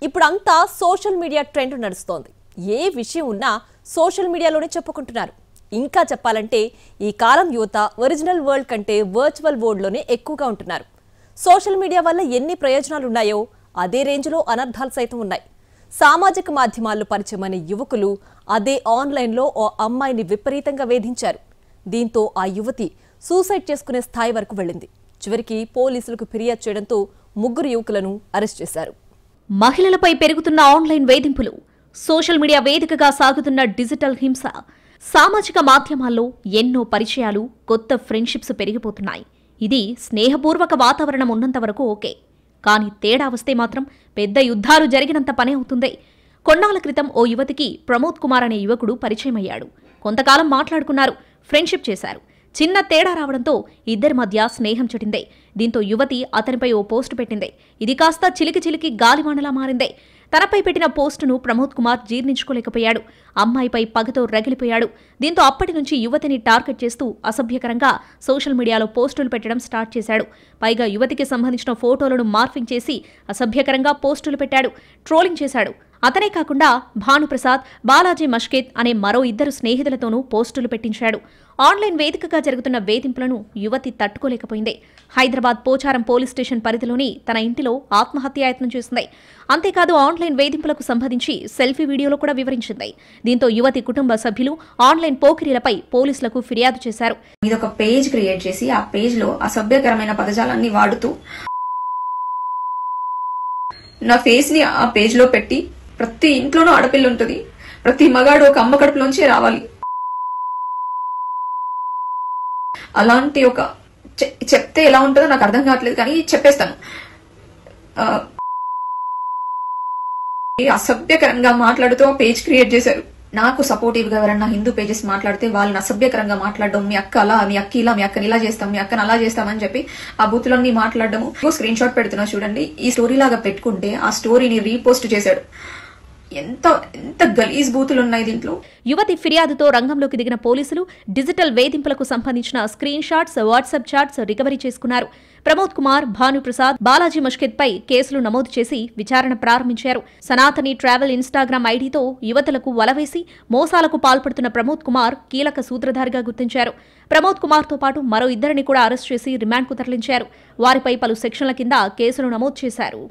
ఇప్పుడంతా social media trend నడుస్తోంది. ఏ విషయం ఉన్నా సోషల్ మీడియాలోనే చెప్పుకుంటున్నారు. ఇంకా చెప్పాలంటే ఈ కాలం యువత ఒరిజినల్ వరల్డ్ కంటే వర్చువల్ వరల్డ్లోనే ఎక్కువగా ఉంటున్నారు. సోషల్ మీడియా వల్ల ఎన్ని ప్రయోజనాలు ఉన్నాయో అదే రేంజ్లో అనర్థాలు సైతం ఉన్నాయి. సామాజిక మాధ్యమాల్లో పరిచయమైన యువకులు అదే ఆన్లైన్లో ఓ అమ్మాయిని విపరీతంగా వేధించారు. దీంతో ఆ యువతి సూసైడ్ చేసుకునే స్థాయి వరకు వెళ్ళింది. చివరికి పోలీసులకు ఫిర్యాదు చేయడంతో 3 యువకులను అరెస్ట్ చేశారు. మహిళలపై పెరుగుతున్న ఆన్లైన్ వేధింపులు, సోషల్ మీడియా వేదికగా సాగుతున్న డిజిటల్ హింస, సామాజిక మాధ్యమాల్లో ఎన్నో పరిచయాలు, కొత్త ఫ్రెండ్షిప్స్ పెరిగిపోతున్నాయి. ఇది స్నేహపూర్వక వాతావరణం ఉన్నంత వరకు ఓకే. కానీ తేడా వస్తే మాత్రం పెద్ద యుద్ధాలు జరిగినంత పనే అవుతుంది. కొన్నాళ్ల క్రితం ఓ యువతికి ప్రమోద్ కుమార్ అనే యువకుడు పరిచయమయ్యాడు. కొంతకాలం మాట్లాడుకున్నారు, ఫ్రెండ్షిప్ చేశారు. చిన్న తేడా రావడంతో ఇద్దరి మధ్య స్నేహం చటిందే. దీంతో యువతి అతనిపై ఓ పోస్టు పెట్టింది. ఇది కాస్త చిలికి చిలికి గాలివానలా మారిందే. తనపై పెట్టిన పోస్టును ప్రమోద్ కుమార్ జీర్ణించుకోలేకపోయాడు. అమ్మాయిపై పగతో రగిలిపోయాడు. దీంతో అప్పటి నుంచి యువతిని టార్గెట్ చేస్తూ అసభ్యకరంగా సోషల్ మీడియాలో పోస్టులు పెట్టడం స్టార్ట్ చేశాడు. పైగా యువతికి సంబంధించిన ఫోటోలను మార్ఫింగ్ చేసి అసభ్యకరంగా పోస్టులు పెట్టాడు, ట్రోలింగ్ చేశాడు. అతనే కాకుండా భానుప్రసాద్, బాలాజీ మష్కేత్ అనే మరో 2 స్నేహితులతోనూ పోస్టులు పెట్టించాడు. ఆన్లైన్ వేదికగా జరుగుతున్న వేధింపులను యువతి తట్టుకోలేకపోయింది. హైదరాబాద్ పోచారం పోలీస్ స్టేషన్ పరిధిలోని తన ఇంటిలో ఆత్మహత్యాయత్నం చేసింది. అంతేకాదు ఆన్లైన్ వేధింపులకు సంబంధించి సెల్ఫీ వీడియోలో కూడా వివరించింది. దీంతో యువతి కుటుంబ సభ్యులు ఆన్లైన్ పోకిరీలపై పోలీసులకు ఫిర్యాదు చేశారు. ఇదొక పేజ్ క్రియేట్ చేసి ఆ పేజ్ లో అసభ్యకరమైన పదజాలాన్ని వాడుతూ నా ఫేస్ ని ఆ పేజ్ లో పెట్టి, ప్రతి ఇంట్లోనూ ఆడపిల్ల ఉంటుంది, ప్రతి మగాడు ఒక అమ్మ కడుపులోంచి రావాలి, అలాంటి ఒక చెప్తే ఎలా ఉంటుందో నాకు అర్థం కావట్లేదు, కానీ చెప్పేస్తాను. అసభ్యకరంగా మాట్లాడుతూ పేజ్ క్రియేట్ చేశారు. నాకు సపోర్టివ్ గా ఎవరన్నా హిందూ పేజెస్ మాట్లాడితే వాళ్ళని అసభ్యకరంగా మాట్లాడడం, మీ అక్క అలా, మీ అక్క ఇలా, మీ అక్కని ఇలా చేస్తాం, మీ అక్కని అలా చేస్తామని చెప్పి ఆ బూతులన్నీ మాట్లాడడము. స్క్రీన్ షాట్ పెడుతున్నా చూడండి. ఈ స్టోరీ లాగా పెట్టుకుంటే ఆ స్టోరీని రీపోస్ట్ చేశాడు. ఎంత గలీజ్ బూతులు ఉన్నాయి దీంట్లో. యువతి ఫిర్యాదుతో రంగంలోకి దిగిన పోలీసులు డిజిటల్ వేధింపులకు సంబంధించిన screen shots, WhatsApp chats recovery చేసుకున్నారు. ప్రమోద్ కుమార్, భానుప్రసాద్, బాలాజీ మష్కేత్ పై కేసులు నమోదు చేసి విచారణ ప్రారంభించారు. సనాతని ట్రావెల్ ఇన్స్టాగ్రామ్ ఐడీతో యువతలకు వలవేసి మోసాలకు పాల్పడుతున్న ప్రమోద్ కుమార్ కీలక సూత్రధారిగా గుర్తించారు. ప్రమోద్ కుమార్ తో పాటు మరో 2 కూడా అరెస్ట్ చేసి రిమాండ్కు తరలించారు. వారిపై పలు సెక్షన్ల కింద కేసులు నమోదు చేశారు.